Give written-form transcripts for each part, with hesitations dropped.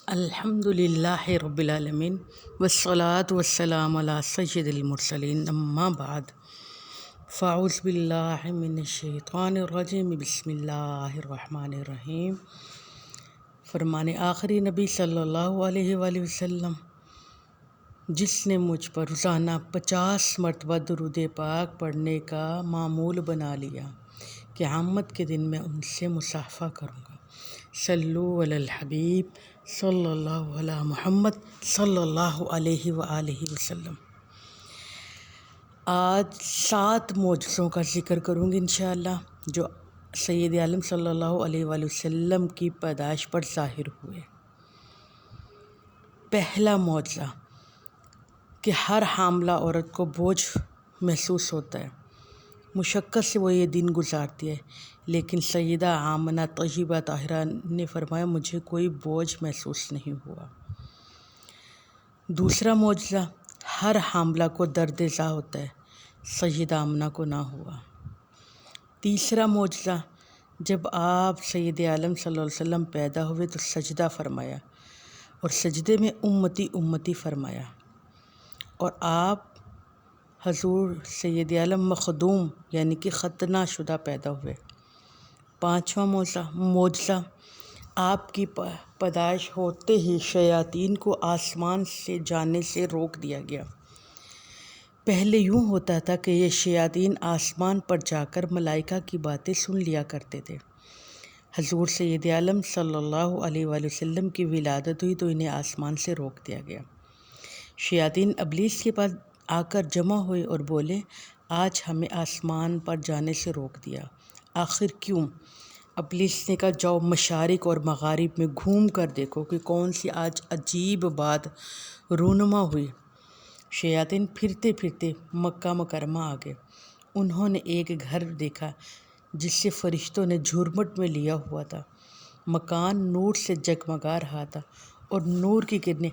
الحمد للہ رب العالمین والصلاة والسلام علی سید المرسلین اما بعد فاعوذ باللہ من الشیطان الرجیم بسم اللہ الرحمن الرحیم۔ فرمان آخری نبی صلی اللہ علیہ وآلہ وسلم، جس نے مجھ پر روزانہ 50 مرتبہ درود پاک پڑھنے کا معمول بنا لیا کہ قیامت کے دن میں ان سے مصافحہ کروں گا۔ صلو علی الحبیب صلی اللہ علی محمد صلی اللہ علیہ وآلہ وسلم۔ آج 7 معجزوں کا ذکر کروں گی انشاءاللہ، جو سید عالم صلی اللہ علیہ وآلہ وسلم کی پیدائش پر ظاہر ہوئے۔ پہلا معجزہ کہ ہر حاملہ عورت کو بوجھ محسوس ہوتا ہے، مشقت سے وہ یہ دن گزارتی ہے، لیکن سیدہ آمنہ طیبہ طاہرہ نے فرمایا مجھے کوئی بوجھ محسوس نہیں ہوا۔ دوسرا معجزہ، ہر حاملہ کو درد ذا ہوتا ہے، سیدہ آمنہ کو نہ ہوا۔ تیسرا معجزہ، جب آپ سید عالم صلی اللہ علیہ وسلم پیدا ہوئے تو سجدہ فرمایا اور سجدے میں امتی امتی فرمایا، اور آپ حضور سید عالم مخدوم یعنی کہ ختنہ شدہ پیدا ہوئے۔ پانچواں معجزہ، آپ کی پیدائش ہوتے ہی شیاطین کو آسمان سے جانے سے روک دیا گیا۔ پہلے یوں ہوتا تھا کہ یہ شیاطین آسمان پر جا کر ملائکہ کی باتیں سن لیا کرتے تھے۔ حضور سید عالم صلی اللہ علیہ وآلہ وسلم کی ولادت ہوئی تو انہیں آسمان سے روک دیا گیا۔ شیاطین ابلیس کے پاس آ کر جمع ہوئے اور بولے آج ہمیں آسمان پر جانے سے روک دیا، آخر کیوں؟ ابلیس نے کہا جاؤ مشارق اور مغارب میں گھوم کر دیکھو کہ کون سی آج عجیب بات رونما ہوئی۔ شیاطین پھرتے پھرتے مکہ مکرمہ آ گئے۔ انہوں نے ایک گھر دیکھا جس سے فرشتوں نے جھرمٹ میں لیا ہوا تھا۔ مکان نور سے جگمگا رہا تھا اور نور کی کرنیں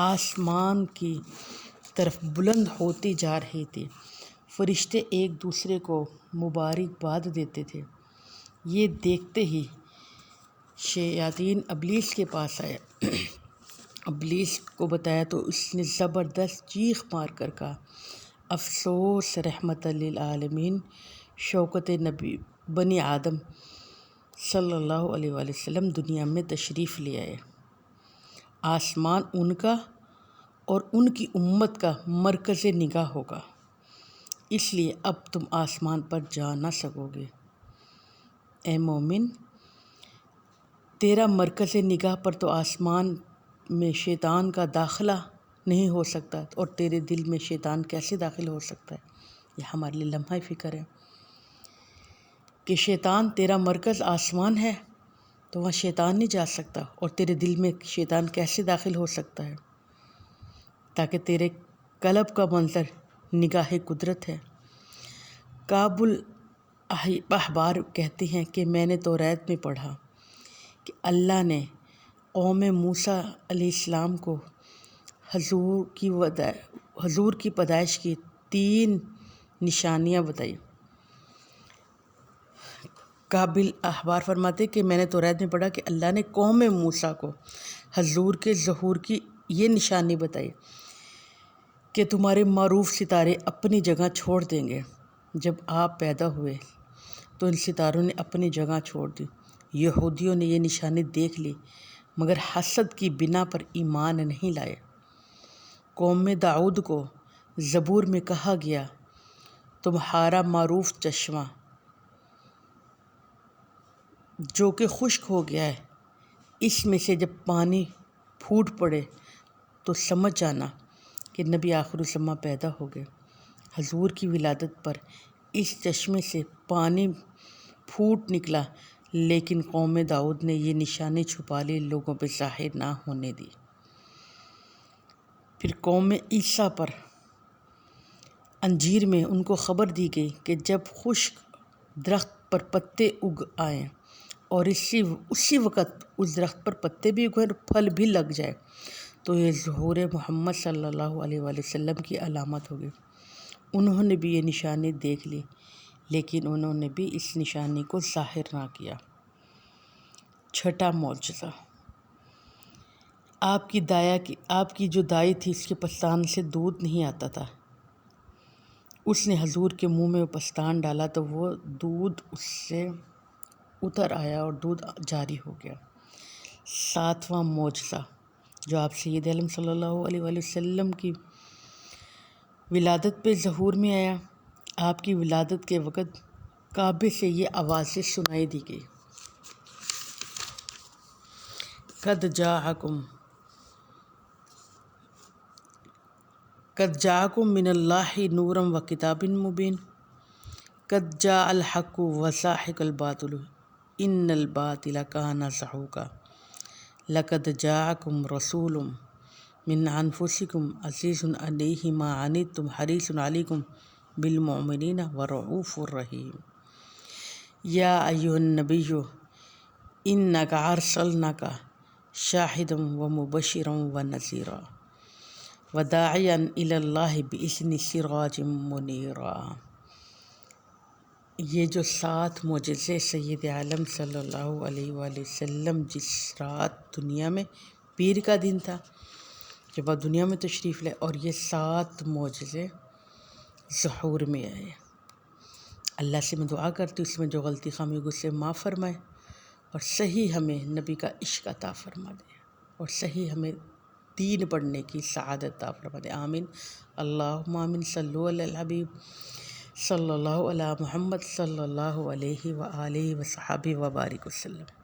آسمان کی طرف بلند ہوتی جا رہی تھی۔ فرشتے ایک دوسرے کو مبارکباد دیتے تھے۔ یہ دیکھتے ہی شیاطین ابلیس کے پاس آئے۔ ابلیس کو بتایا تو اس نے زبردست چیخ مار کر کہا افسوس رحمت للعالمین، شوکت نبی بنی آدم صلی اللہ علیہ وآلہ وسلم دنیا میں تشریف لے آئے۔ آسمان ان کا اور ان کی امت کا مرکز نگاہ ہوگا، اس لیے اب تم آسمان پر جا نہ سکو گے۔ اے مومن، تیرا مرکز نگاہ پر تو آسمان میں شیطان کا داخلہ نہیں ہو سکتا، اور تیرے دل میں شیطان کیسے داخل ہو سکتا ہے؟ یہ ہمارے لیے لمحہ فکر ہے کہ شیطان تیرا مرکز آسمان ہے تو وہاں شیطان نہیں جا سکتا، اور تیرے دل میں شیطان کیسے داخل ہو سکتا ہے؟ تاکہ تیرے قلب کا منظر نگاہ قدرت ہے۔ کعب الاحبار کہتے ہیں کہ میں نے توریت میں پڑھا کہ اللہ نے قوم موسیٰ علیہ السلام کو حضور کی پیدائش کی 3 نشانیاں بتائی۔ کعب الاحبار فرماتے کہ میں نے توریت میں پڑھا کہ اللہ نے قوم موسیٰ کو حضور کے ظہور کی یہ نشانی بتائی کہ تمہارے معروف ستارے اپنی جگہ چھوڑ دیں گے۔ جب آپ پیدا ہوئے تو ان ستاروں نے اپنی جگہ چھوڑ دی۔ یہودیوں نے یہ نشانی دیکھ لی مگر حسد کی بنا پر ایمان نہیں لائے۔ قوم داؤد کو زبور میں کہا گیا تمہارا معروف چشمہ جو کہ خشک ہو گیا ہے، اس میں سے جب پانی پھوٹ پڑے تو سمجھ جانا کہ نبی آخر الزماں پیدا ہو گئے۔ حضور کی ولادت پر اس چشمے سے پانی پھوٹ نکلا، لیکن قوم داؤد نے یہ نشانی چھپا لی، لوگوں پہ ظاہر نہ ہونے دی۔ پھر قوم عیسیٰ پر انجیر میں ان کو خبر دی گئی کہ جب خشک درخت پر پتے اگ آئیں اور اسی وقت اس درخت پر پتے بھی اگیں اور پھل بھی لگ جائے تو یہ ظہور محمد صلی اللہ علیہ وآلہ وسلم کی علامت ہوگی۔ انہوں نے بھی یہ نشانی دیکھ لی، لیکن انہوں نے بھی اس نشانی کو ظاہر نہ کیا۔ چھٹا معجزہ، آپ کی جو دائی تھی اس کے پستان سے دودھ نہیں آتا تھا، اس نے حضور کے منہ میں وہ پستان ڈالا تو وہ دودھ اس سے اتر آیا اور دودھ جاری ہو گیا۔ 7واں معجزہ جو آپ سید عالم صلی اللہ علیہ وآلہ وسلم کی ولادت پہ ظہور میں آیا، آپ کی ولادت کے وقت کعبے سے یہ آوازیں سنائی دی گئی: قد جاءکم من اللہ نورا و کتاب مبین، قد جاء الحق وزاحق الباطل ان الباطل کان زہوقا، لقد جاءکم رسول من انفسکم عزیز علیہ ما عنتم حریص علیکم بالمؤمنین ورؤوف الرحیم، یا ایھا النبی انک ارسلناک شاہدا ومبشرا ونذیرا وداعیا الی اللہ باذنہ سراجا منیرا۔ یہ جو 7 معجزے سید عالم صلی اللہ علیہ وآلہ وسلم جس رات دنیا میں پیر کا دن تھا جب آپ دنیا میں تشریف لائے، اور یہ 7 معجزے ظہور میں آئے، اللہ سے میں دعا کرتی ہوں اس میں جو غلطی خامی ہوگی اسے معاف فرمائے، اور صحیح ہمیں نبی کا عشق عطا فرما دے، اور صحیح ہمیں دین پڑھنے کی سعادت عطا فرما دے۔ آمین اللہم آمین۔ صلو علی الحبیب صلی اللہ علی محمد صلی اللہ علیہ وآلہ وصحبہ وبارک وسلم۔